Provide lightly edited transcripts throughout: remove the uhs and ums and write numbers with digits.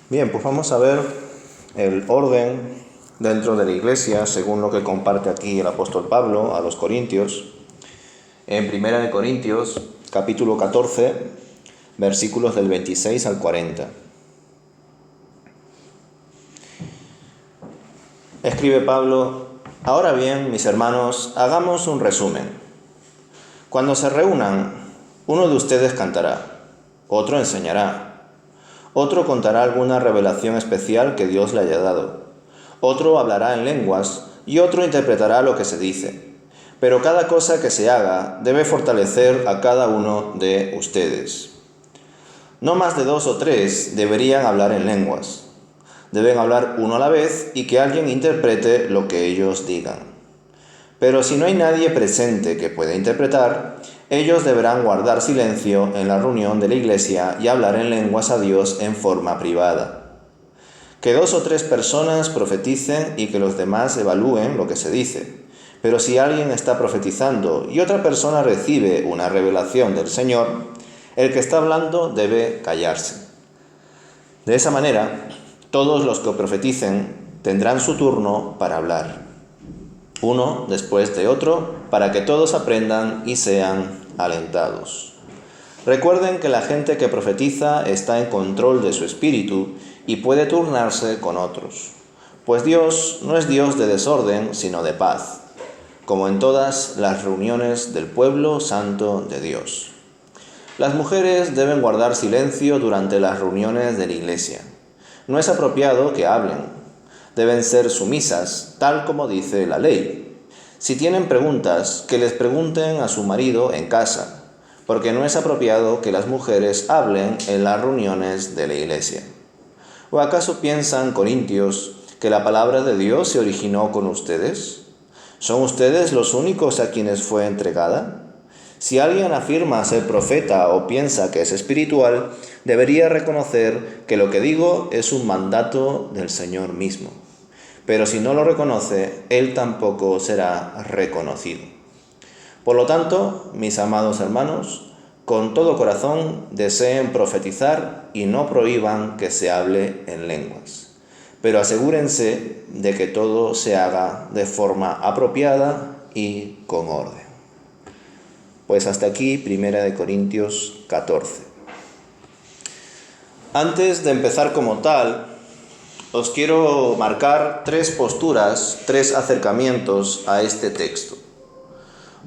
Bien, pues vamos a ver el orden dentro de la Iglesia, según lo que comparte aquí el apóstol Pablo a los Corintios. En 1 Corintios, capítulo 14, versículos del 26 al 40. Escribe Pablo: Ahora bien, mis hermanos, hagamos un resumen. Cuando se reúnan, uno de ustedes cantará, otro enseñará, otro contará alguna revelación especial que Dios le haya dado, otro hablará en lenguas y otro interpretará lo que se dice. Pero cada cosa que se haga debe fortalecer a cada uno de ustedes. No más de 2 o 3 deberían hablar en lenguas. Deben hablar uno a la vez y que alguien interprete lo que ellos digan. Pero si no hay nadie presente que pueda interpretar, ellos deberán guardar silencio en la reunión de la iglesia y hablar en lenguas a Dios en forma privada. Que 2 o 3 personas profeticen y que los demás evalúen lo que se dice. Pero si alguien está profetizando y otra persona recibe una revelación del Señor, el que está hablando debe callarse. De esa manera, todos los que profeticen tendrán su turno para hablar, uno después de otro, para que todos aprendan y sean alentados. Recuerden que la gente que profetiza está en control de su espíritu y puede turnarse con otros, pues Dios no es Dios de desorden, sino de paz, como en todas las reuniones del pueblo santo de Dios. Las mujeres deben guardar silencio durante las reuniones de la iglesia. No es apropiado que hablen. Deben ser sumisas, tal como dice la ley. Si tienen preguntas, que les pregunten a su marido en casa, porque no es apropiado que las mujeres hablen en las reuniones de la iglesia. ¿O acaso piensan, corintios, que la palabra de Dios se originó con ustedes? ¿Son ustedes los únicos a quienes fue entregada? Si alguien afirma ser profeta o piensa que es espiritual, debería reconocer que lo que digo es un mandato del Señor mismo. Pero si no lo reconoce, él tampoco será reconocido. Por lo tanto, mis amados hermanos, con todo corazón deseen profetizar y no prohíban que se hable en lenguas. Pero asegúrense de que todo se haga de forma apropiada y con orden. Pues hasta aquí, 1 Corintios 14. Antes de empezar como tal, os quiero marcar 3 posturas, 3 acercamientos a este texto.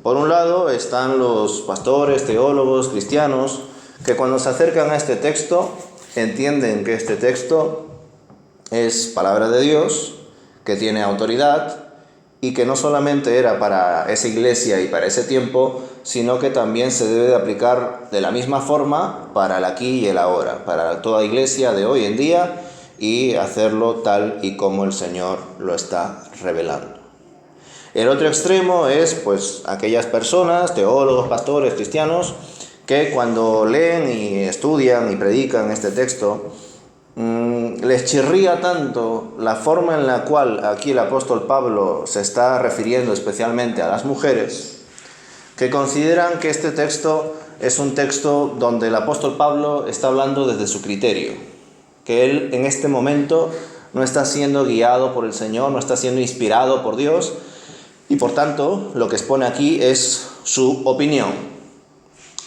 Por un lado están los pastores, teólogos, cristianos, que cuando se acercan a este texto entienden que este texto es palabra de Dios, que tiene autoridad y que no solamente era para esa iglesia y para ese tiempo, sino que también se debe de aplicar de la misma forma para el aquí y el ahora, para toda iglesia de hoy en día, y hacerlo tal y como el Señor lo está revelando. El otro extremo es pues aquellas personas, teólogos, pastores, cristianos, que cuando leen y estudian y predican este texto, les chirría tanto la forma en la cual aquí el apóstol Pablo se está refiriendo especialmente a las mujeres, que consideran que este texto es un texto donde el apóstol Pablo está hablando desde su criterio, que él en este momento no está siendo guiado por el Señor, no está siendo inspirado por Dios, y por tanto lo que expone aquí es su opinión.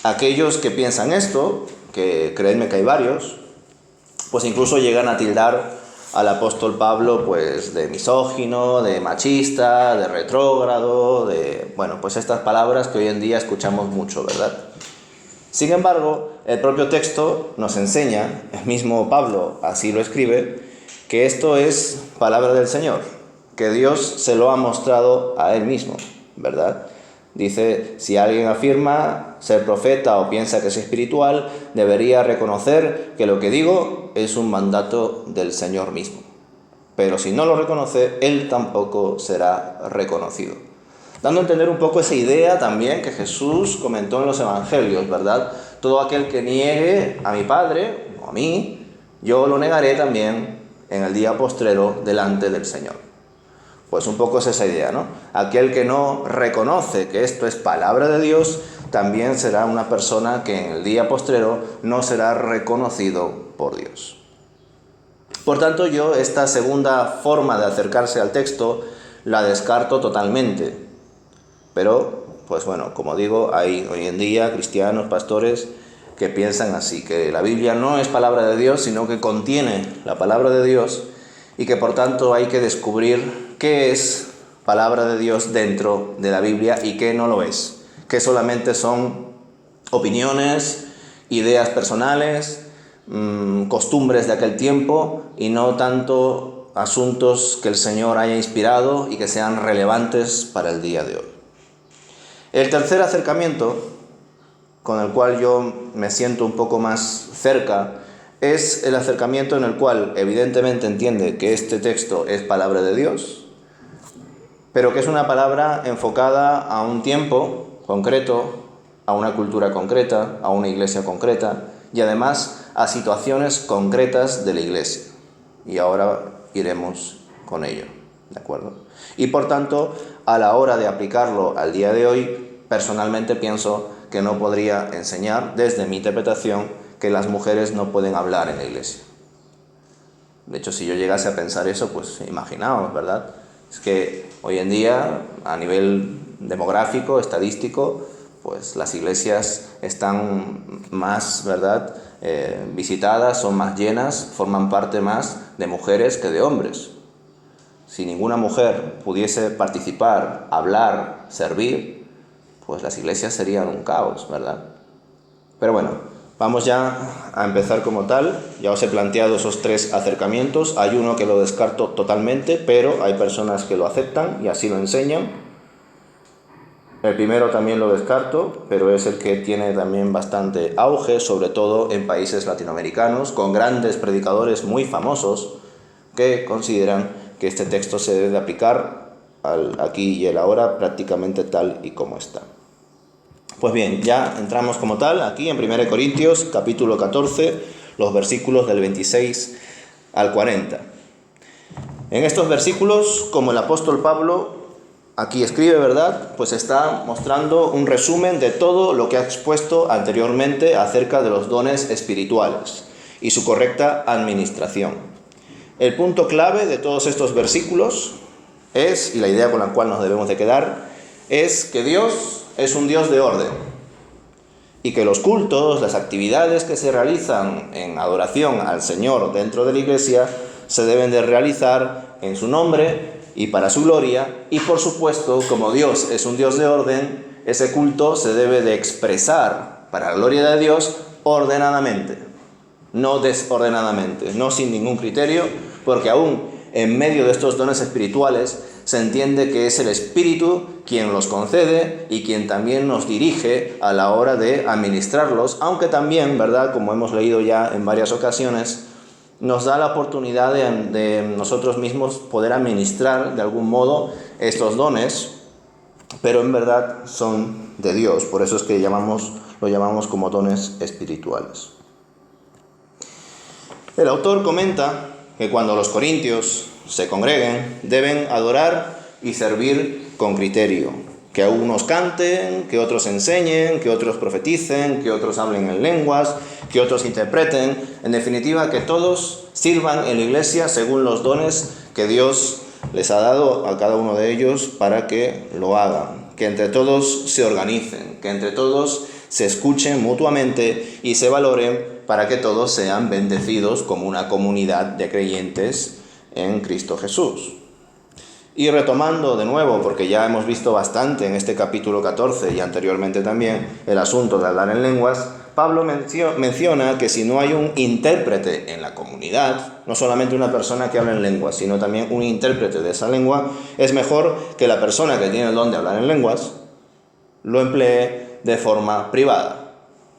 Aquellos que piensan esto, que creedme que hay varios, pues incluso llegan a tildar al apóstol Pablo pues de misógino, de machista, de retrógrado, pues estas palabras que hoy en día escuchamos mucho, ¿verdad? Sin embargo, el propio texto nos enseña, el mismo Pablo así lo escribe, que esto es palabra del Señor, que Dios se lo ha mostrado a él mismo, ¿verdad? Dice, si alguien afirma ser profeta o piensa que es espiritual, debería reconocer que lo que digo es un mandato del Señor mismo. Pero si no lo reconoce, él tampoco será reconocido. Dando a entender un poco esa idea también que Jesús comentó en los evangelios, ¿verdad? Todo aquel que niegue a mi Padre o a mí, yo lo negaré también en el día postrero delante del Señor. Pues un poco es esa idea, ¿no? Aquel que no reconoce que esto es palabra de Dios, también será una persona que en el día postrero no será reconocido por Dios. Por tanto, yo esta segunda forma de acercarse al texto la descarto totalmente. Pero, pues bueno, como digo, hay hoy en día cristianos, pastores, que piensan así, que la Biblia no es palabra de Dios, sino que contiene la palabra de Dios y que por tanto hay que descubrir qué es palabra de Dios dentro de la Biblia y qué no lo es, que solamente son opiniones, ideas personales, costumbres de aquel tiempo y no tanto asuntos que el Señor haya inspirado y que sean relevantes para el día de hoy. El tercer acercamiento, con el cual yo me siento un poco más cerca, es el acercamiento en el cual evidentemente entiende que este texto es palabra de Dios, pero que es una palabra enfocada a un tiempo concreto, a una cultura concreta, a una iglesia concreta y además a situaciones concretas de la iglesia. Y ahora iremos con ello, ¿de acuerdo? Y por tanto, a la hora de aplicarlo al día de hoy, personalmente pienso que no podría enseñar, desde mi interpretación, que las mujeres no pueden hablar en la iglesia. De hecho, si yo llegase a pensar eso, pues imaginaos, ¿verdad? Es que hoy en día, a nivel demográfico, estadístico, pues las iglesias están más, ¿verdad?, visitadas, son más llenas, forman parte más de mujeres que de hombres. Si ninguna mujer pudiese participar, hablar, servir, pues las iglesias serían un caos, ¿verdad? Pero bueno, vamos ya a empezar como tal. Ya os he planteado esos tres acercamientos. Hay uno que lo descarto totalmente, pero hay personas que lo aceptan y así lo enseñan. El primero también lo descarto, pero es el que tiene también bastante auge, sobre todo en países latinoamericanos, con grandes predicadores muy famosos que consideran que este texto se debe de aplicar al aquí y el ahora prácticamente tal y como está. Pues bien, ya entramos como tal aquí en 1 Corintios, capítulo 14, los versículos del 26 al 40. En estos versículos, como el apóstol Pablo aquí escribe, ¿verdad?, pues está mostrando un resumen de todo lo que ha expuesto anteriormente acerca de los dones espirituales y su correcta administración. El punto clave de todos estos versículos es, y la idea con la cual nos debemos de quedar, es que Dios es un Dios de orden y que los cultos, las actividades que se realizan en adoración al Señor dentro de la iglesia se deben de realizar en su nombre y para su gloria, y por supuesto, como Dios es un Dios de orden, ese culto se debe de expresar para la gloria de Dios ordenadamente, no desordenadamente, no sin ningún criterio, porque aún en medio de estos dones espirituales se entiende que es el Espíritu quien los concede y quien también nos dirige a la hora de administrarlos, aunque también, ¿verdad?, como hemos leído ya en varias ocasiones, nos da la oportunidad de nosotros mismos poder administrar de algún modo estos dones, pero en verdad son de Dios, por eso es que lo llamamos como dones espirituales. El autor comenta que cuando los corintios se congreguen, deben adorar y servir con criterio, que unos canten, que otros enseñen, que otros profeticen, que otros hablen en lenguas, que otros interpreten, en definitiva, que todos sirvan en la iglesia según los dones que Dios les ha dado a cada uno de ellos para que lo hagan, que entre todos se organicen, que entre todos se escuchen mutuamente y se valoren para que todos sean bendecidos como una comunidad de creyentes en Cristo Jesús. Y retomando de nuevo, porque ya hemos visto bastante en este capítulo 14 y anteriormente también el asunto de hablar en lenguas, Pablo menciona que si no hay un intérprete en la comunidad, no solamente una persona que habla en lenguas, sino también un intérprete de esa lengua, es mejor que la persona que tiene el don de hablar en lenguas lo emplee de forma privada,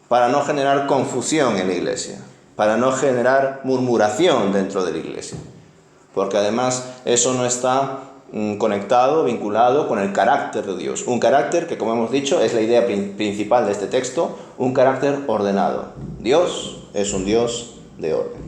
para no generar confusión en la iglesia, para no generar murmuración dentro de la iglesia, porque además eso no está conectado, vinculado con el carácter de Dios. Un carácter que, como hemos dicho, es la idea principal de este texto, un carácter ordenado. Dios es un Dios de orden.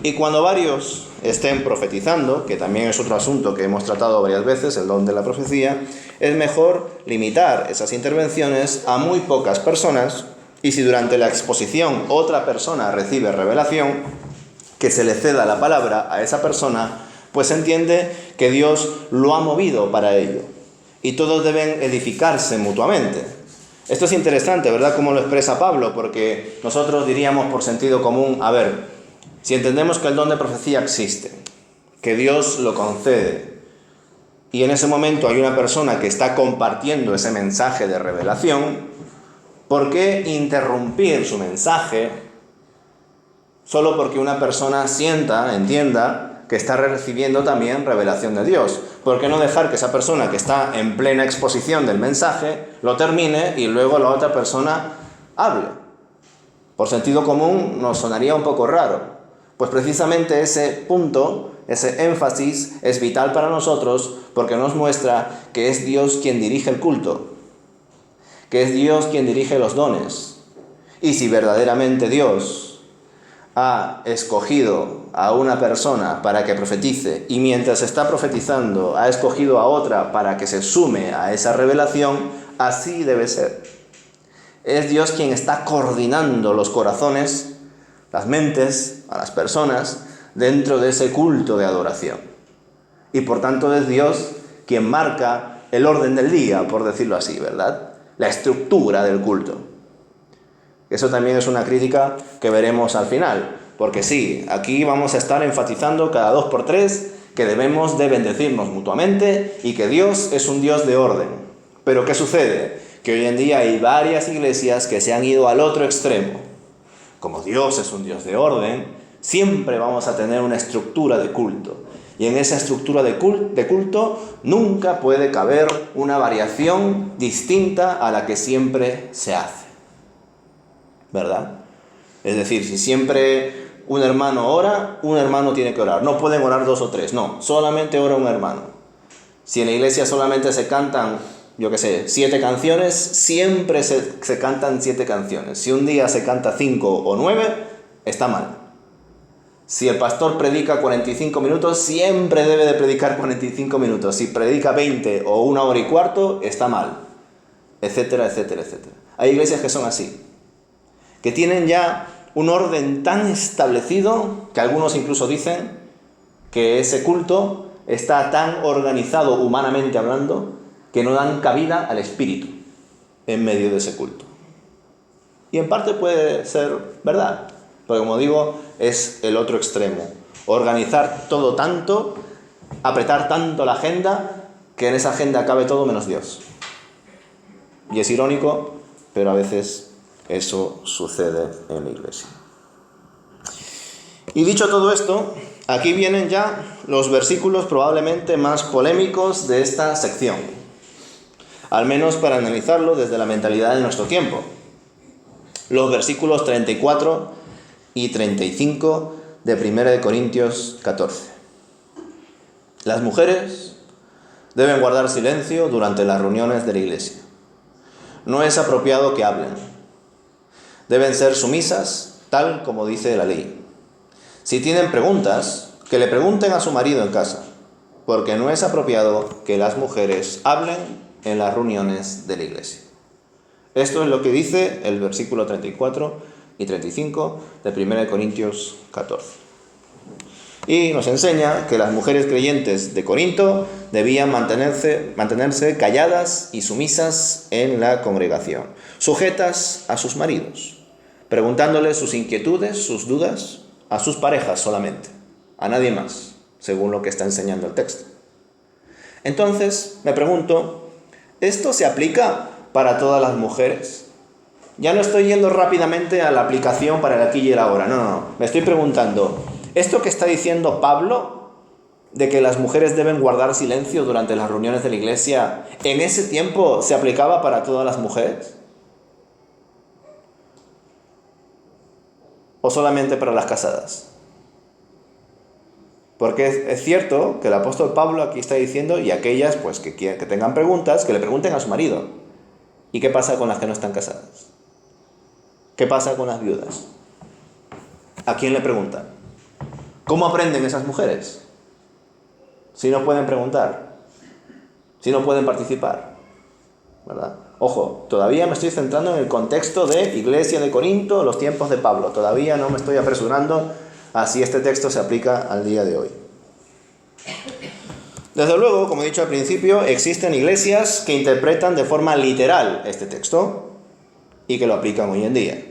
Y cuando varios estén profetizando, que también es otro asunto que hemos tratado varias veces, el don de la profecía, es mejor limitar esas intervenciones a muy pocas personas, y si durante la exposición otra persona recibe revelación, que se le ceda la palabra a esa persona, pues entiende que Dios lo ha movido para ello. Y todos deben edificarse mutuamente. Esto es interesante, ¿verdad?, como lo expresa Pablo, porque nosotros diríamos por sentido común, a ver, si entendemos que el don de profecía existe, que Dios lo concede, y en ese momento hay una persona que está compartiendo ese mensaje de revelación, ¿por qué interrumpir su mensaje solo porque una persona sienta, entienda, que está recibiendo también revelación de Dios? ¿Por qué no dejar que esa persona que está en plena exposición del mensaje lo termine y luego la otra persona hable? Por sentido común nos sonaría un poco raro. Pues precisamente ese punto, ese énfasis es vital para nosotros porque nos muestra que es Dios quien dirige el culto, que es Dios quien dirige los dones. Y si verdaderamente Dios ha escogido a una persona para que profetice y mientras está profetizando ha escogido a otra para que se sume a esa revelación, así debe ser. Es Dios quien está coordinando los corazones, las mentes, a las personas dentro de ese culto de adoración. Y por tanto es Dios quien marca el orden del día, por decirlo así, ¿verdad? La estructura del culto. Eso también es una crítica que veremos al final, porque sí, aquí vamos a estar enfatizando cada 2 por 3 que debemos de bendecirnos mutuamente y que Dios es un Dios de orden. Pero ¿qué sucede? Que hoy en día hay varias iglesias que se han ido al otro extremo. Como Dios es un Dios de orden, siempre vamos a tener una estructura de culto. Y en esa estructura de culto nunca puede caber una variación distinta a la que siempre se hace, ¿verdad? Es decir, si siempre un hermano ora, un hermano tiene que orar. No pueden orar 2 o 3, no, solamente ora un hermano. Si en la iglesia solamente se cantan, 7 canciones, siempre se cantan 7 canciones. Si un día se canta 5 o 9, está mal. Si el pastor predica 45 minutos, siempre debe de predicar 45 minutos. Si predica 20 o 1 hora y cuarto, está mal. Etcétera, etcétera, etcétera. Hay iglesias que son así, que tienen ya un orden tan establecido que algunos incluso dicen que ese culto está tan organizado humanamente hablando que no dan cabida al espíritu en medio de ese culto. Y en parte puede ser verdad, porque como digo, es el otro extremo. Organizar todo tanto, apretar tanto la agenda, que en esa agenda cabe todo menos Dios. Y es irónico, pero a veces eso sucede en la iglesia. Y dicho todo esto, aquí vienen ya los versículos probablemente más polémicos de esta sección, al menos para analizarlo desde la mentalidad de nuestro tiempo. Los versículos 34 y 35 de 1 Corintios 14. Las mujeres deben guardar silencio durante las reuniones de la iglesia. No es apropiado que hablen. Deben ser sumisas, tal como dice la ley. Si tienen preguntas, que le pregunten a su marido en casa, porque no es apropiado que las mujeres hablen en las reuniones de la iglesia. Esto es lo que dice el versículo 34 y 35 de 1 Corintios 14. Y nos enseña que las mujeres creyentes de Corinto debían mantenerse calladas y sumisas en la congregación, sujetas a sus maridos, preguntándoles sus inquietudes, sus dudas, a sus parejas solamente, a nadie más, según lo que está enseñando el texto. Entonces, me pregunto, ¿esto se aplica para todas las mujeres? Ya no estoy yendo rápidamente a la aplicación para el aquí y el ahora, no. Me estoy preguntando, ¿esto que está diciendo Pablo, de que las mujeres deben guardar silencio durante las reuniones de la iglesia, en ese tiempo se aplicaba para todas las mujeres? ¿O solamente para las casadas? Porque es cierto que el apóstol Pablo aquí está diciendo, y aquellas pues que tengan preguntas, que le pregunten a su marido. ¿Y qué pasa con las que no están casadas? ¿Qué pasa con las viudas? ¿A quién le preguntan? ¿Cómo aprenden esas mujeres? Si no pueden preguntar, si no pueden participar, ¿verdad? Ojo, todavía me estoy centrando en el contexto de Iglesia de Corinto, los tiempos de Pablo. Todavía no me estoy apresurando así este texto se aplica al día de hoy. Desde luego, como he dicho al principio, existen iglesias que interpretan de forma literal este texto y que lo aplican hoy en día.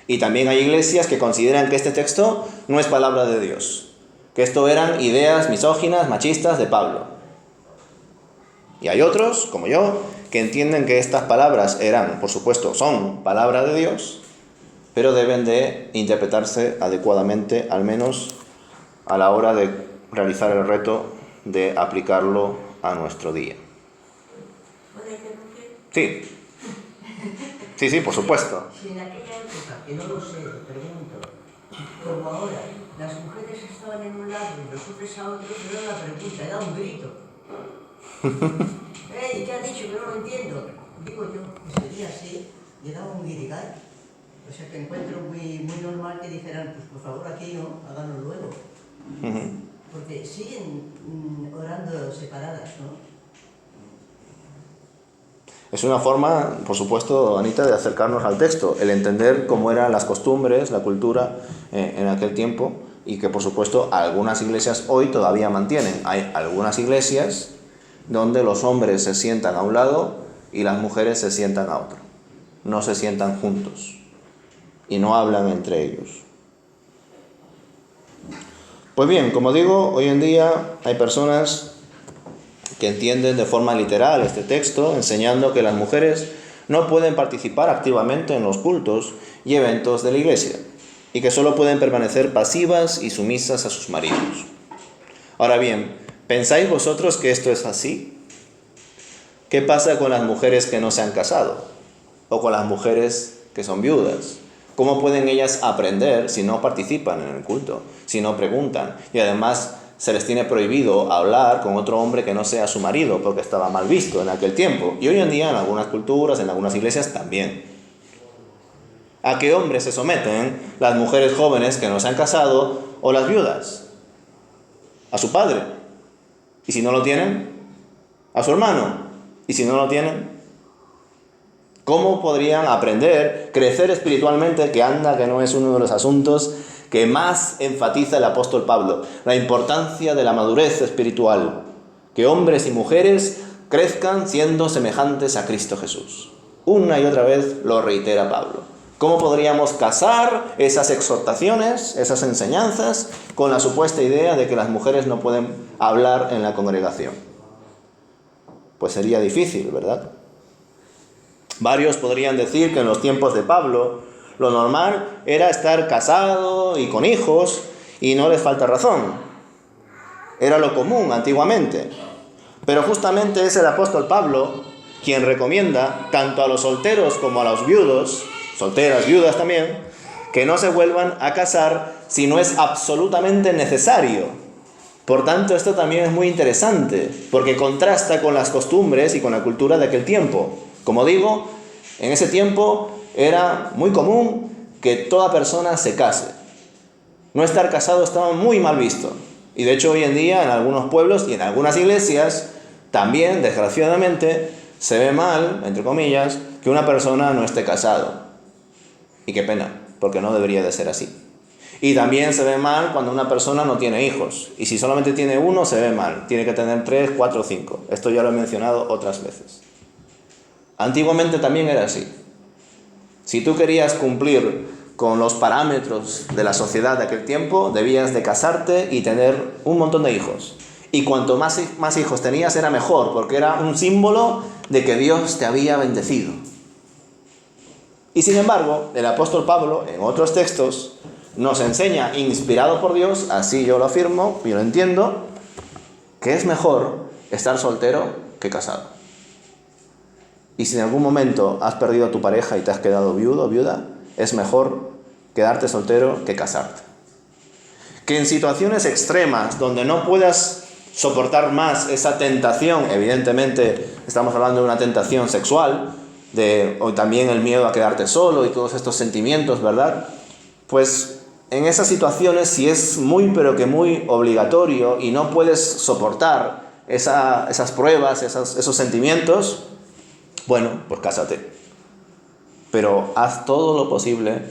Y también hay iglesias que consideran que este texto no es palabra de Dios, que esto eran ideas misóginas, machistas de Pablo. Y hay otros, como yo, que entienden que estas palabras eran, por supuesto, son palabra de Dios, pero deben de interpretarse adecuadamente, al menos a la hora de realizar el reto de aplicarlo a nuestro día. ¿Puede interrumpir? Sí. Sí, por supuesto. Si en aquella época, que no lo sé, te pregunto, como ahora, las mujeres estaban en un lado y los hombres a otro, no era una pregunta, era un grito. ¿Qué has dicho? Que no lo entiendo. Digo yo, que sería así, y era un guirigay. O sea, que encuentro muy normal que dijeran, pues por favor aquí no, háganlo luego. Porque siguen orando separadas, ¿no? Es una forma, por supuesto, Anita, de acercarnos al texto, el entender cómo eran las costumbres, la cultura en aquel tiempo, y que, por supuesto, algunas iglesias hoy todavía mantienen. Hay algunas iglesias donde los hombres se sientan a un lado y las mujeres se sientan a otro. No se sientan juntos y no hablan entre ellos. Pues bien, como digo, hoy en día hay personas que entienden de forma literal este texto, enseñando que las mujeres no pueden participar activamente en los cultos y eventos de la iglesia, y que solo pueden permanecer pasivas y sumisas a sus maridos. Ahora bien, ¿pensáis vosotros que esto es así? ¿Qué pasa con las mujeres que no se han casado? ¿O con las mujeres que son viudas? ¿Cómo pueden ellas aprender si no participan en el culto, si no preguntan? Y además se les tiene prohibido hablar con otro hombre que no sea su marido, porque estaba mal visto en aquel tiempo. Y hoy en día en algunas culturas, en algunas iglesias también. ¿A qué hombres se someten las mujeres jóvenes que no se han casado o las viudas? A su padre. Y si no lo tienen, a su hermano. Y si no lo tienen, ¿cómo podrían aprender, crecer espiritualmente? Que anda, que no es uno de los asuntos que más enfatiza el apóstol Pablo, la importancia de la madurez espiritual, que hombres y mujeres crezcan siendo semejantes a Cristo Jesús. Una y otra vez lo reitera Pablo. ¿Cómo podríamos casar esas exhortaciones, esas enseñanzas, con la supuesta idea de que las mujeres no pueden hablar en la congregación? Pues sería difícil, ¿verdad? Varios podrían decir que en los tiempos de Pablo lo normal era estar casado y con hijos y no les falta razón. Era lo común antiguamente. Pero justamente es el apóstol Pablo quien recomienda tanto a los solteros como a los viudos, solteras, viudas también, que no se vuelvan a casar si no es absolutamente necesario. Por tanto, esto también es muy interesante, porque contrasta con las costumbres y con la cultura de aquel tiempo. Como digo, en ese tiempo era muy común que toda persona se case. No estar casado estaba muy mal visto. Y de hecho hoy en día en algunos pueblos y en algunas iglesias también, desgraciadamente, se ve mal, entre comillas, que una persona no esté casado. Y qué pena, porque no debería de ser así. Y también se ve mal cuando una persona no tiene hijos. Y si solamente tiene uno, se ve mal. Tiene que tener 3, 4 o 5. Esto ya lo he mencionado otras veces. Antiguamente también era así. Si tú querías cumplir con los parámetros de la sociedad de aquel tiempo, debías de casarte y tener un montón de hijos. Y cuanto más hijos tenías era mejor, porque era un símbolo de que Dios te había bendecido. Y sin embargo, el apóstol Pablo, en otros textos, nos enseña, inspirado por Dios, así yo lo afirmo, yo lo entiendo, que es mejor estar soltero que casado. Y si en algún momento has perdido a tu pareja y te has quedado viudo o viuda, es mejor quedarte soltero que casarte. Que en situaciones extremas donde no puedas soportar más esa tentación, evidentemente estamos hablando de una tentación sexual, o también el miedo a quedarte solo y todos estos sentimientos, ¿verdad? Pues en esas situaciones, si es muy pero que muy obligatorio y no puedes soportar esas pruebas, esos sentimientos, bueno, pues cásate. Pero haz todo lo posible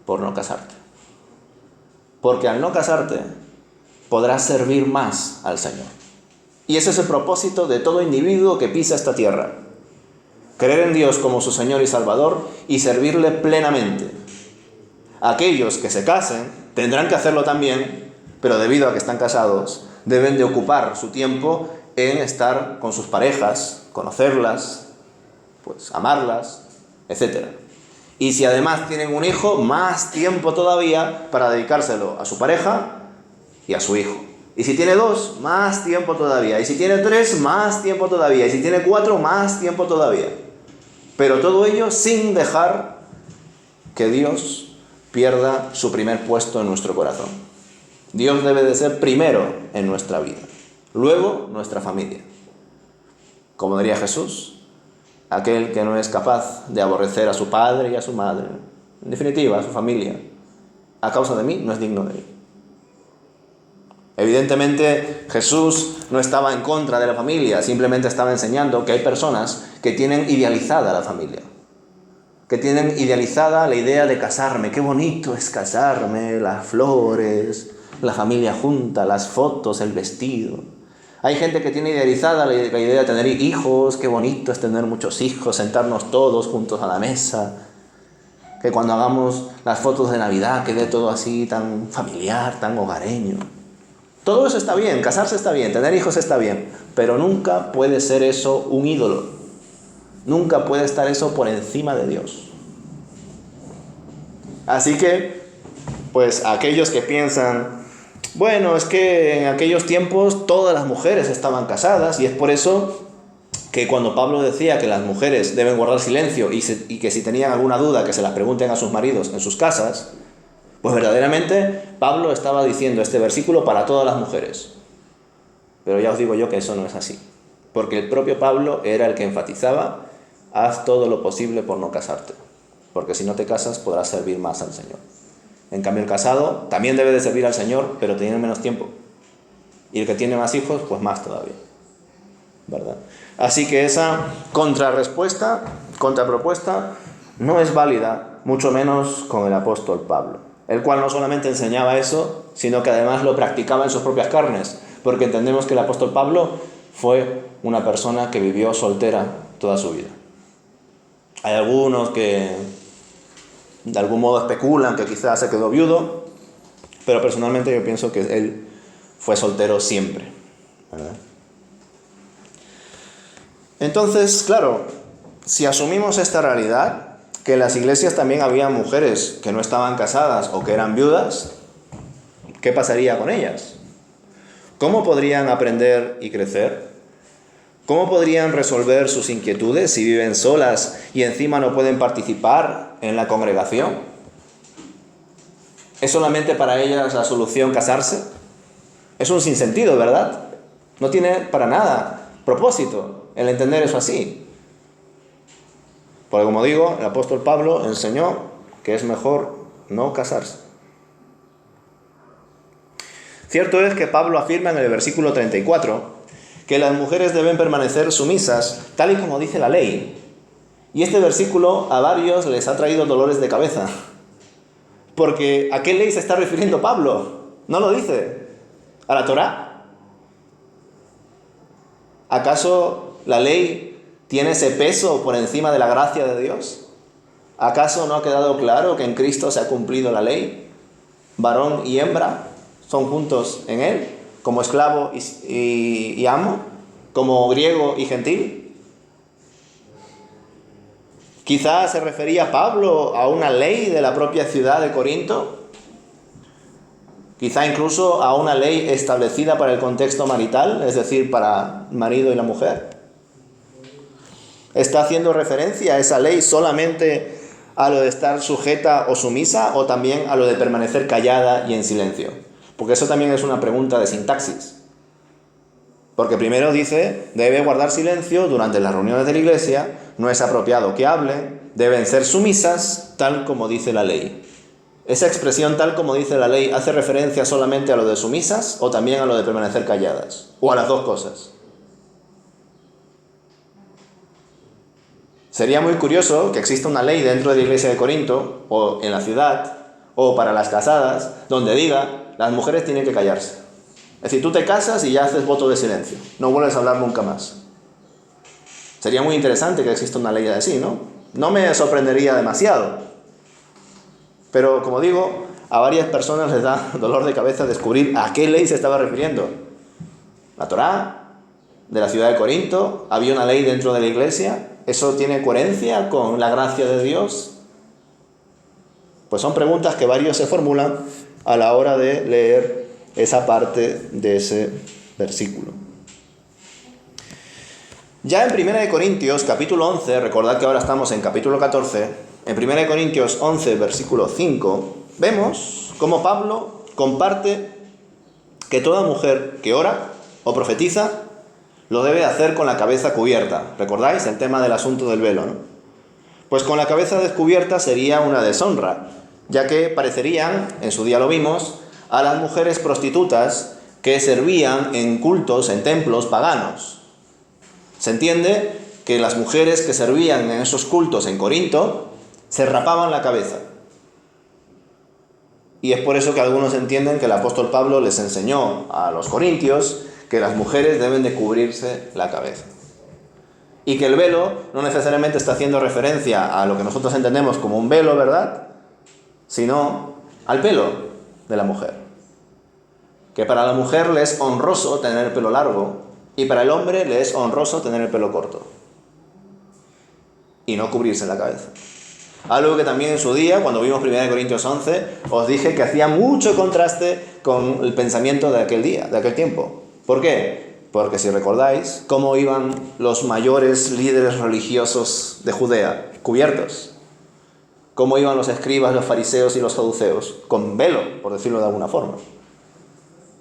por no casarte. porque al no casarte podrás servir más al Señor. Y ese es el propósito de todo individuo que pisa esta tierra. Creer en Dios como su Señor y Salvador y servirle plenamente. Aquellos que se casen tendrán que hacerlo también, pero debido a que están casados, deben de ocupar su tiempo en estar con sus parejas, conocerlas, pues amarlas, etc. Y si además tienen un hijo, más tiempo todavía para dedicárselo a su pareja y a su hijo. Y si tiene 2, más tiempo todavía. Y si tiene 3, más tiempo todavía. Y si tiene 4, más tiempo todavía. Pero todo ello sin dejar que Dios pierda su primer puesto en nuestro corazón. Dios debe de ser primero en nuestra vida, luego nuestra familia. Como diría Jesús, aquel que no es capaz de aborrecer a su padre y a su madre, en definitiva a su familia, a causa de mí, no es digno de mí. Evidentemente Jesús no estaba en contra de la familia, simplemente estaba enseñando que hay personas que tienen idealizada la familia, que tienen idealizada la idea de casarme. Qué bonito es casarme, las flores, la familia junta, las fotos, el vestido. Hay gente que tiene idealizada la idea de tener hijos. Qué bonito es tener muchos hijos, sentarnos todos juntos a la mesa, que cuando hagamos las fotos de Navidad quede todo así tan familiar, tan hogareño. Todo eso está bien, casarse está bien, tener hijos está bien, pero nunca puede ser eso un ídolo. Nunca puede estar eso por encima de Dios. Así que, pues aquellos que piensan, bueno, es que en aquellos tiempos todas las mujeres estaban casadas y es por eso que cuando Pablo decía que las mujeres deben guardar silencio y que si tenían alguna duda que se las pregunten a sus maridos en sus casas, pues verdaderamente Pablo estaba diciendo este versículo para todas las mujeres. Pero ya os digo yo que eso no es así, porque el propio Pablo era el que enfatizaba: haz todo lo posible por no casarte, porque si no te casas podrás servir más al Señor. En cambio el casado también debe de servir al Señor, pero tiene menos tiempo. Y el que tiene más hijos, pues más todavía, ¿verdad? Así que esa contrapropuesta no es válida, mucho menos con el apóstol Pablo, el cual no solamente enseñaba eso, sino que además lo practicaba en sus propias carnes, porque entendemos que el apóstol Pablo fue una persona que vivió soltera toda su vida. Hay algunos que de algún modo especulan que quizás se quedó viudo, pero personalmente yo pienso que él fue soltero siempre, ¿verdad? Entonces, claro, si asumimos esta realidad, que en las iglesias también había mujeres que no estaban casadas o que eran viudas, ¿qué pasaría con ellas? ¿Cómo podrían aprender y crecer? ¿Cómo podrían resolver sus inquietudes si viven solas y encima no pueden participar en la congregación? ¿Es solamente para ellas la solución casarse? Es un sinsentido, ¿verdad? No tiene para nada propósito el entender eso así. Porque como digo, el apóstol Pablo enseñó que es mejor no casarse. Cierto es que Pablo afirma en el versículo 34 que las mujeres deben permanecer sumisas, tal y como dice la ley. Y este versículo a varios les ha traído dolores de cabeza. Porque ¿a qué ley se está refiriendo Pablo? No lo dice. ¿A la Torá? ¿Acaso la ley tiene ese peso por encima de la gracia de Dios? ¿Acaso no ha quedado claro que en Cristo se ha cumplido la ley? Varón y hembra son juntos en Él, como esclavo y amo, como griego y gentil. Quizás se refería Pablo a una ley de la propia ciudad de Corinto, quizá incluso a una ley establecida para el contexto marital, es decir, para el marido y la mujer. ¿Está haciendo referencia a esa ley solamente a lo de estar sujeta o sumisa o también a lo de permanecer callada y en silencio? Porque eso también es una pregunta de sintaxis. Porque primero dice, debe guardar silencio durante las reuniones de la iglesia, no es apropiado que hablen, deben ser sumisas, tal como dice la ley. ¿Esa expresión tal como dice la ley hace referencia solamente a lo de sumisas o también a lo de permanecer calladas? ¿O a las dos cosas? Sería muy curioso que exista una ley dentro de la iglesia de Corinto o en la ciudad o para las casadas, donde diga, las mujeres tienen que callarse. Es decir, tú te casas y ya haces voto de silencio, no vuelves a hablar nunca más. Sería muy interesante que exista una ley así, ¿no? No me sorprendería demasiado. Pero, como digo, a varias personas les da dolor de cabeza descubrir a qué ley se estaba refiriendo. La Torá, de la ciudad de Corinto, había una ley dentro de la iglesia. ¿Eso tiene coherencia con la gracia de Dios? Pues son preguntas que varios se formulan a la hora de leer esa parte de ese versículo. Ya en 1 Corintios, capítulo 11, recordad que ahora estamos en capítulo 14, en 1 Corintios 11, versículo 5, vemos cómo Pablo comparte que toda mujer que ora o profetiza lo debe hacer con la cabeza cubierta. ¿Recordáis el tema del asunto del velo, no? Pues con la cabeza descubierta sería una deshonra, ya que parecerían, en su día lo vimos, a las mujeres prostitutas que servían en cultos, en templos paganos. Se entiende que las mujeres que servían en esos cultos en Corinto se rapaban la cabeza. Y es por eso que algunos entienden que el apóstol Pablo les enseñó a los corintios que las mujeres deben de cubrirse la cabeza. Y que el velo no necesariamente está haciendo referencia a lo que nosotros entendemos como un velo, ¿verdad? Sino al pelo de la mujer. Que para la mujer le es honroso tener el pelo largo y para el hombre le es honroso tener el pelo corto. Y no cubrirse la cabeza. Algo que también en su día, cuando vimos 1 Corintios 11, os dije que hacía mucho contraste con el pensamiento de aquel día, de aquel tiempo. ¿Por qué? Porque si recordáis, ¿cómo iban los mayores líderes religiosos de Judea? Cubiertos. ¿Cómo iban los escribas, los fariseos y los saduceos? Con velo, por decirlo de alguna forma.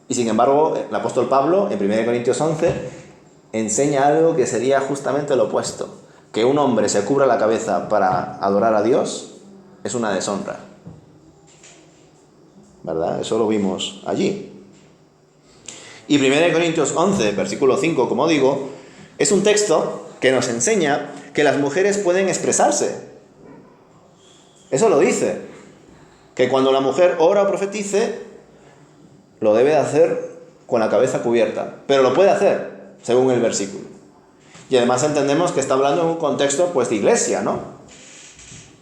Y sin embargo, el apóstol Pablo, en 1 Corintios 11, enseña algo que sería justamente lo opuesto. Que un hombre se cubra la cabeza para adorar a Dios es una deshonra. ¿Verdad? Eso lo vimos allí. Y 1 Corintios 11, versículo 5, como digo, es un texto que nos enseña que las mujeres pueden expresarse. Eso lo dice. Que cuando la mujer ora o profetice, lo debe hacer con la cabeza cubierta. Pero lo puede hacer, según el versículo. Y además entendemos que está hablando en un contexto pues de iglesia, ¿no?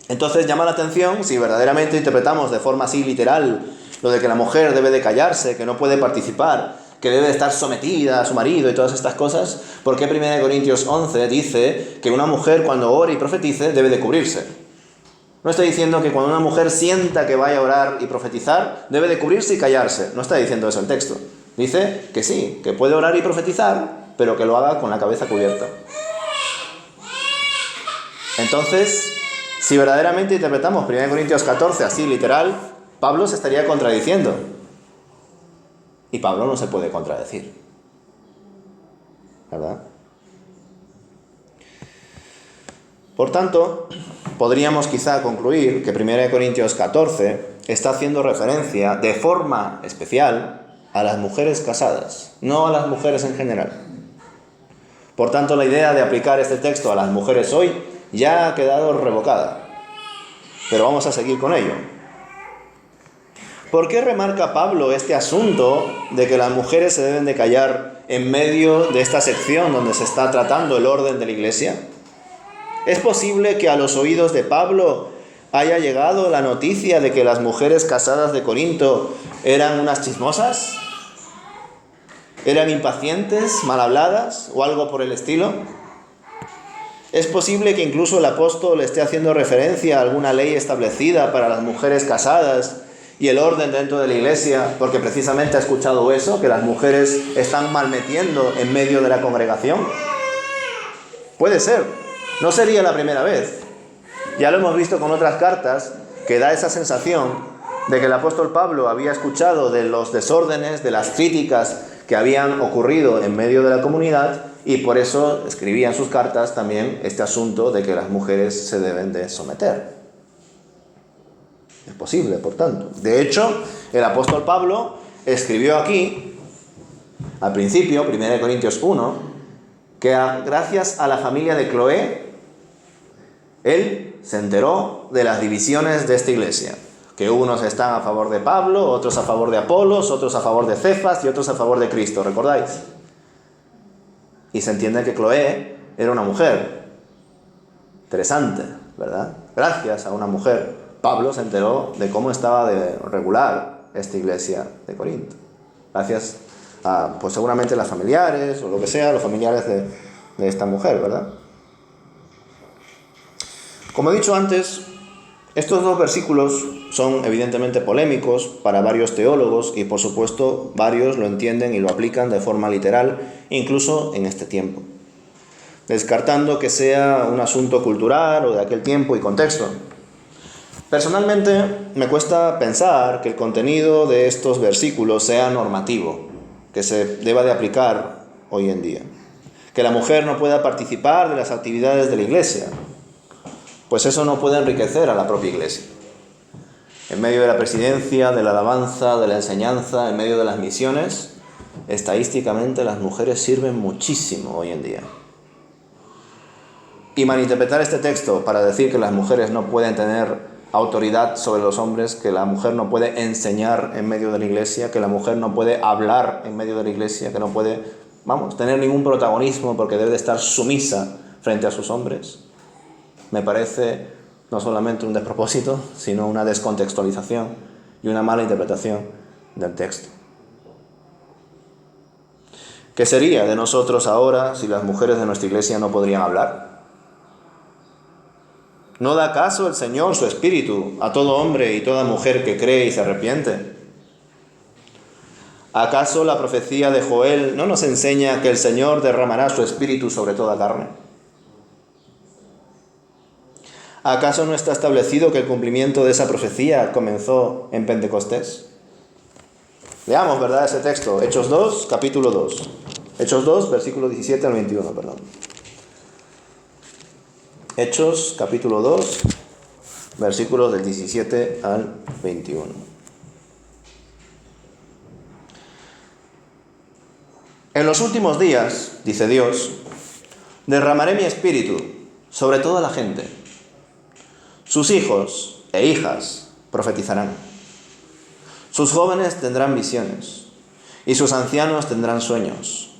Entonces llama la atención, si verdaderamente interpretamos de forma así literal lo de que la mujer debe de callarse, que no puede participar, que debe de estar sometida a su marido y todas estas cosas, ¿por qué 1 Corintios 11 dice que una mujer cuando ore y profetice debe de cubrirse? No está diciendo que cuando una mujer sienta que vaya a orar y profetizar, debe de cubrirse y callarse. No está diciendo eso el texto. Dice que sí, que puede orar y profetizar, pero que lo haga con la cabeza cubierta. Entonces, si verdaderamente interpretamos 1 Corintios 14 así literal, Pablo se estaría contradiciendo. Y Pablo no se puede contradecir. ¿Verdad? Por tanto, podríamos quizá concluir que 1 Corintios 14 está haciendo referencia de forma especial a las mujeres casadas, no a las mujeres en general. Por tanto, la idea de aplicar este texto a las mujeres hoy ya ha quedado revocada. Pero vamos a seguir con ello. ¿Por qué remarca Pablo este asunto de que las mujeres se deben de callar en medio de esta sección donde se está tratando el orden de la iglesia? ¿Es posible que a los oídos de Pablo haya llegado la noticia de que las mujeres casadas de Corinto eran unas chismosas? ¿Eran impacientes, mal habladas o algo por el estilo? ¿Es posible que incluso el apóstol esté haciendo referencia a alguna ley establecida para las mujeres casadas y el orden dentro de la iglesia, porque precisamente ha escuchado eso, que las mujeres están malmetiendo en medio de la congregación? Puede ser, no sería la primera vez. Ya lo hemos visto con otras cartas, que da esa sensación de que el apóstol Pablo había escuchado de los desórdenes, de las críticas que habían ocurrido en medio de la comunidad, y por eso escribía en sus cartas también este asunto de que las mujeres se deben de someter. Es posible, por tanto. De hecho, el apóstol Pablo escribió aquí, al principio, 1 Corintios 1, que gracias a la familia de Cloé, él se enteró de las divisiones de esta iglesia. que unos están a favor de Pablo, otros a favor de Apolos, otros a favor de Cefas y otros a favor de Cristo, ¿recordáis? Y se entiende que Cloé era una mujer. Interesante, ¿verdad? Gracias a una mujer, Pablo se enteró de cómo estaba de regular esta iglesia de Corinto. Gracias a, pues seguramente las familiares, o lo que sea, los familiares de esta mujer, ¿verdad? Como he dicho antes, estos dos versículos son evidentemente polémicos para varios teólogos y por supuesto varios lo entienden y lo aplican de forma literal, incluso en este tiempo, descartando que sea un asunto cultural o de aquel tiempo y contexto. Personalmente me cuesta pensar que el contenido de estos versículos sea normativo, que se deba de aplicar hoy en día, que la mujer no pueda participar de las actividades de la iglesia, pues eso no puede enriquecer a la propia iglesia. En medio de la presidencia, de la alabanza, de la enseñanza, en medio de las misiones, estadísticamente las mujeres sirven muchísimo hoy en día. Y malinterpretar este texto para decir que las mujeres no pueden tener autoridad sobre los hombres, que la mujer no puede enseñar en medio de la iglesia, que la mujer no puede hablar en medio de la iglesia, que no puede, tener ningún protagonismo porque debe de estar sumisa frente a sus hombres, me parece no solamente un despropósito, sino una descontextualización y una mala interpretación del texto. ¿Qué sería de nosotros ahora si las mujeres de nuestra iglesia no podrían hablar? ¿No da acaso el Señor su espíritu a todo hombre y toda mujer que cree y se arrepiente? ¿Acaso la profecía de Joel no nos enseña que el Señor derramará su espíritu sobre toda carne? ¿Acaso no está establecido que el cumplimiento de esa profecía comenzó en Pentecostés? Leamos, ¿verdad?, ese texto, Hechos 2, capítulo 2. Hechos 2, versículo 17 al 21, perdón. Hechos, capítulo 2, versículos del 17 al 21. En los últimos días, dice Dios, derramaré mi espíritu sobre toda la gente. Sus hijos e hijas profetizarán. Sus jóvenes tendrán visiones y sus ancianos tendrán sueños.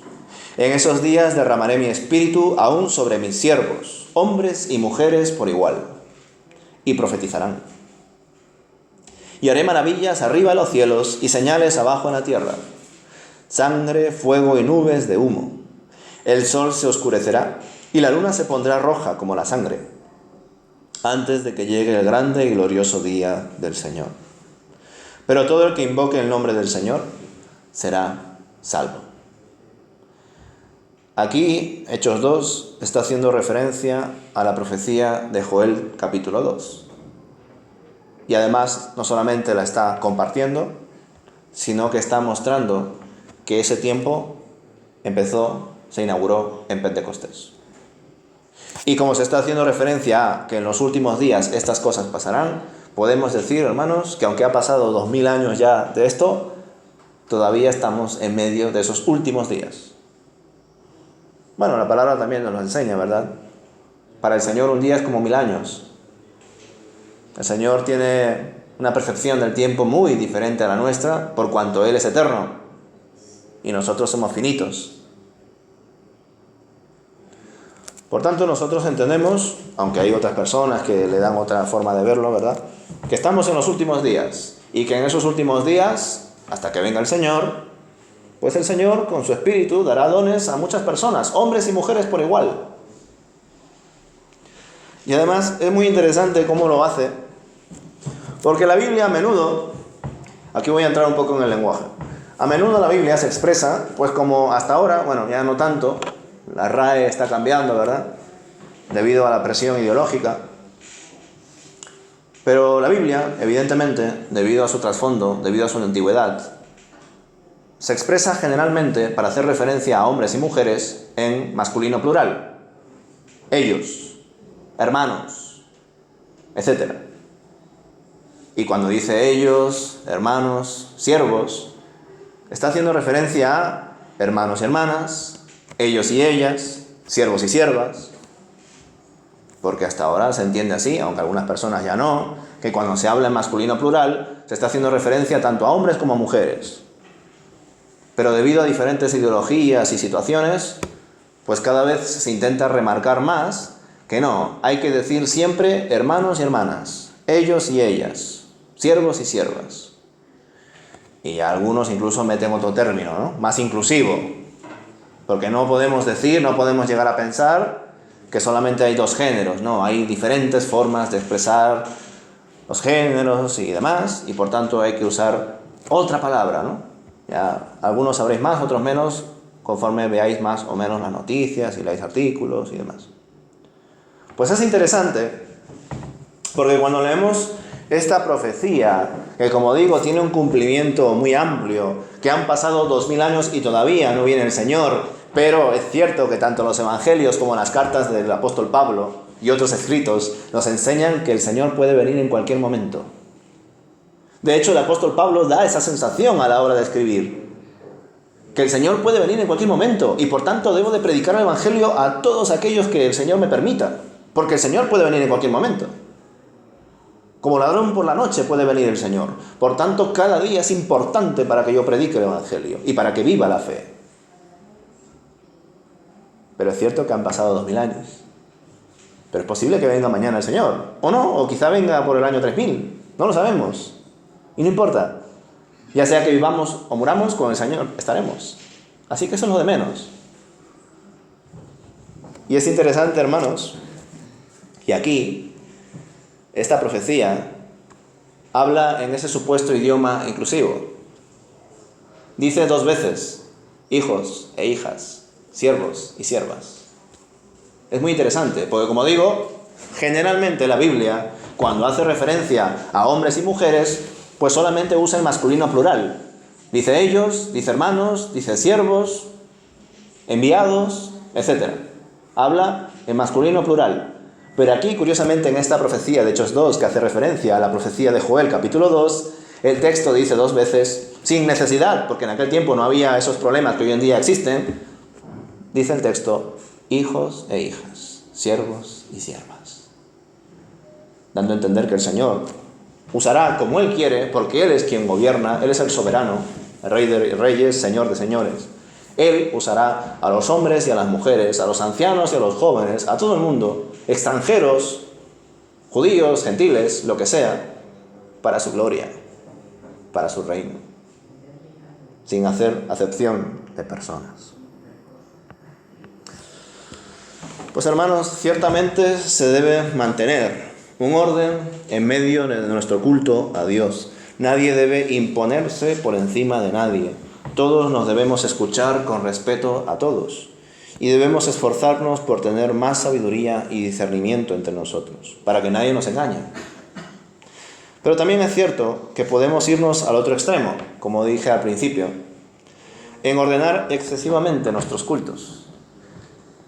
En esos días derramaré mi espíritu aún sobre mis siervos, hombres y mujeres por igual, y profetizarán. Y haré maravillas arriba en los cielos y señales abajo en la tierra, sangre, fuego y nubes de humo. El sol se oscurecerá y la luna se pondrá roja como la sangre, antes de que llegue el grande y glorioso día del Señor. Pero todo el que invoque el nombre del Señor será salvo. Aquí, Hechos 2 está haciendo referencia a la profecía de Joel capítulo 2. Y además, no solamente la está compartiendo, sino que está mostrando que ese tiempo se inauguró en Pentecostés. Y como se está haciendo referencia a que en los últimos días estas cosas pasarán, podemos decir, hermanos, que aunque ha pasado 2000 años ya de esto, todavía estamos en medio de esos últimos días. Bueno, la palabra también nos lo enseña, ¿verdad? Para el Señor un día es como 1000 años. El Señor tiene una percepción del tiempo muy diferente a la nuestra, por cuanto Él es eterno y nosotros somos finitos. Por tanto, nosotros entendemos, aunque hay otras personas que le dan otra forma de verlo, ¿verdad?, que estamos en los últimos días y que en esos últimos días, hasta que venga el Señor, pues el Señor con su espíritu dará dones a muchas personas, hombres y mujeres por igual. Y además es muy interesante cómo lo hace, porque la Biblia a menudo, aquí voy a entrar un poco en el lenguaje, a menudo la Biblia se expresa, pues como hasta ahora, bueno, ya no tanto, la RAE está cambiando, ¿verdad?, debido a la presión ideológica. Pero la Biblia, evidentemente, debido a su trasfondo, debido a su antigüedad, se expresa generalmente para hacer referencia a hombres y mujeres en masculino plural. Ellos, hermanos, etc. Y cuando dice ellos, hermanos, siervos, está haciendo referencia a hermanos y hermanas, ellos y ellas, siervos y siervas. Porque hasta ahora se entiende así, aunque algunas personas ya no, que cuando se habla en masculino plural se está haciendo referencia tanto a hombres como a mujeres. Pero debido a diferentes ideologías y situaciones, pues cada vez se intenta remarcar más que no, hay que decir siempre hermanos y hermanas, ellos y ellas, siervos y siervas. Y algunos incluso meten otro término, ¿no? Más inclusivo. Porque no podemos decir, no podemos llegar a pensar que solamente hay dos géneros, no, hay diferentes formas de expresar los géneros y demás, y por tanto hay que usar otra palabra, ¿no? Ya algunos sabréis más, otros menos, conforme veáis más o menos las noticias y leáis artículos y demás. Pues es interesante, porque cuando leemos esta profecía, que como digo tiene un cumplimiento muy amplio, que han pasado 2000 años y todavía no viene el Señor, pero es cierto que tanto los evangelios como las cartas del apóstol Pablo y otros escritos nos enseñan que el Señor puede venir en cualquier momento. De hecho, el apóstol Pablo da esa sensación a la hora de escribir, que el Señor puede venir en cualquier momento y por tanto debo de predicar el evangelio a todos aquellos que el Señor me permita, porque el Señor puede venir en cualquier momento. Como ladrón por la noche puede venir el Señor. Por tanto, cada día es importante para que yo predique el evangelio y para que viva la fe. Pero es cierto que han pasado 2000 años. Pero es posible que venga mañana el Señor. O no, o quizá venga por el año 3000. No lo sabemos. Y no importa. Ya sea que vivamos o muramos, con el Señor estaremos. Así que eso es lo de menos. Y es interesante, hermanos, que aquí, esta profecía habla en ese supuesto idioma inclusivo. Dice 2 veces, hijos e hijas, siervos y siervas. Es muy interesante, porque como digo, generalmente la Biblia, cuando hace referencia a hombres y mujeres, pues solamente usa el masculino plural. Dice ellos, dice hermanos, dice siervos, enviados, etc. Habla en masculino plural. Pero aquí, curiosamente, en esta profecía de Hechos 2, que hace referencia a la profecía de Joel, capítulo 2, el texto dice 2 veces, sin necesidad, porque en aquel tiempo no había esos problemas que hoy en día existen, dice el texto, hijos e hijas, siervos y siervas. Dando a entender que el Señor usará como Él quiere, porque Él es quien gobierna, Él es el soberano, el Rey de reyes, Señor de señores. Él usará a los hombres y a las mujeres, a los ancianos y a los jóvenes, a todo el mundo, extranjeros, judíos, gentiles, lo que sea, para su gloria, para su reino, sin hacer acepción de personas. Pues hermanos, ciertamente se debe mantener un orden en medio de nuestro culto a Dios. Nadie debe imponerse por encima de nadie. Todos nos debemos escuchar con respeto a todos y debemos esforzarnos por tener más sabiduría y discernimiento entre nosotros, para que nadie nos engañe. Pero también es cierto que podemos irnos al otro extremo, como dije al principio, en ordenar excesivamente nuestros cultos,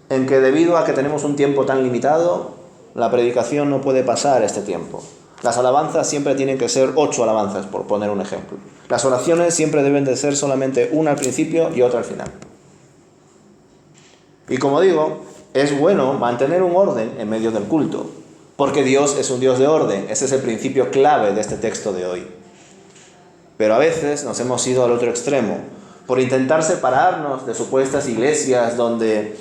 en que debido a que tenemos un tiempo tan limitado, la predicación no puede pasar este tiempo. Las alabanzas siempre tienen que ser 8 alabanzas, por poner un ejemplo. Las oraciones siempre deben de ser solamente una al principio y otra al final. Y como digo, es bueno mantener un orden en medio del culto, porque Dios es un Dios de orden. Ese es el principio clave de este texto de hoy. Pero a veces nos hemos ido al otro extremo, por intentar separarnos de supuestas iglesias donde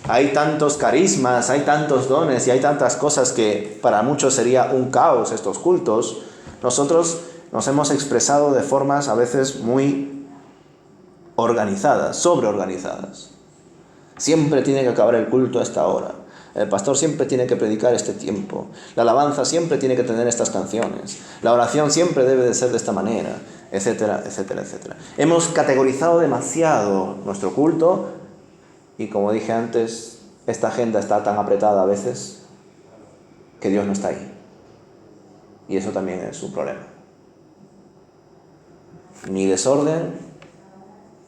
hay tantos carismas, hay tantos dones y hay tantas cosas que para muchos sería un caos estos cultos. Nosotros nos hemos expresado de formas a veces muy organizadas, sobreorganizadas. Siempre tiene que acabar el culto a esta hora. El pastor siempre tiene que predicar este tiempo. La alabanza siempre tiene que tener estas canciones. La oración siempre debe de ser de esta manera, etcétera, etcétera, etcétera. Hemos categorizado demasiado nuestro culto y, como dije antes, esta agenda está tan apretada a veces que Dios no está ahí. Y eso también es un problema. Ni desorden,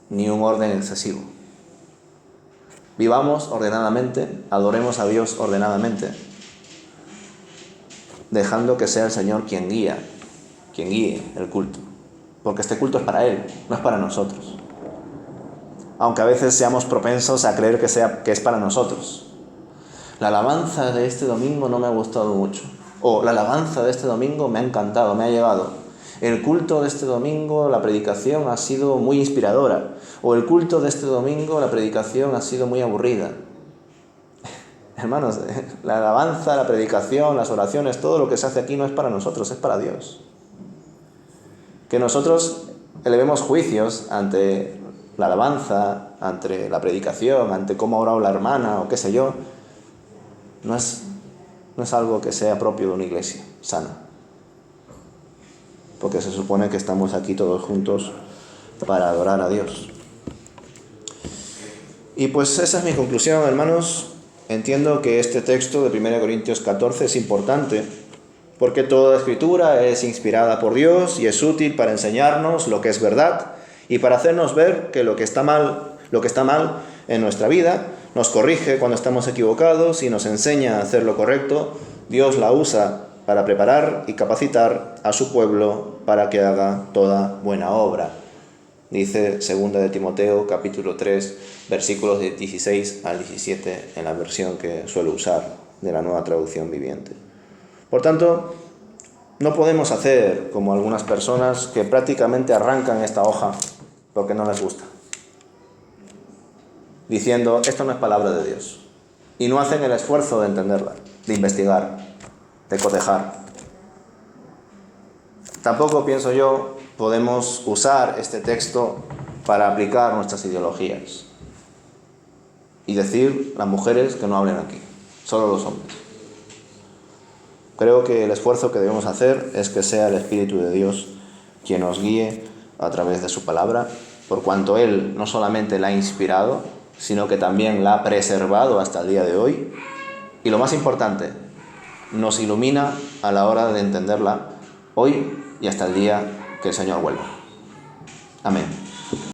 ni un orden excesivo. Vivamos ordenadamente, adoremos a Dios ordenadamente, dejando que sea el Señor quien guíe el culto. Porque este culto es para Él, no es para nosotros. Aunque a veces seamos propensos a creer que es para nosotros. la alabanza de este domingo no me ha gustado mucho. O la alabanza de este domingo me ha encantado, me ha llegado. El culto de este domingo, la predicación ha sido muy inspiradora. O el culto de este domingo, la predicación ha sido muy aburrida. Hermanos, la alabanza, la predicación, las oraciones, todo lo que se hace aquí no es para nosotros, es para Dios. Que nosotros elevemos juicios ante la alabanza, ante la predicación, ante cómo ha orado la hermana o qué sé yo, no es algo que sea propio de una iglesia sana. Porque se supone que estamos aquí todos juntos para adorar a Dios. Y pues esa es mi conclusión, hermanos. Entiendo que este texto de 1 Corintios 14 es importante, porque toda escritura es inspirada por Dios y es útil para enseñarnos lo que es verdad y para hacernos ver que lo que está mal en nuestra vida, nos corrige cuando estamos equivocados y nos enseña a hacer lo correcto. Dios la usa para preparar y capacitar a su pueblo para que haga toda buena obra. Dice 2 de Timoteo, capítulo 3, versículos de 16 al 17, en la versión que suelo usar de la Nueva Traducción Viviente. Por tanto, no podemos hacer como algunas personas que prácticamente arrancan esta hoja porque no les gusta, diciendo, esto no es palabra de Dios. Y no hacen el esfuerzo de entenderla, de investigar, de cotejar. Tampoco, pienso yo, podemos usar este texto para aplicar nuestras ideologías y decir las mujeres que no hablen aquí, solo los hombres. Creo que el esfuerzo que debemos hacer es que sea el Espíritu de Dios quien nos guíe a través de su palabra, por cuanto Él no solamente la ha inspirado, sino que también la ha preservado hasta el día de hoy. Y lo más importante, nos ilumina a la hora de entenderla hoy y hasta el día que el Señor vuelva. Amén.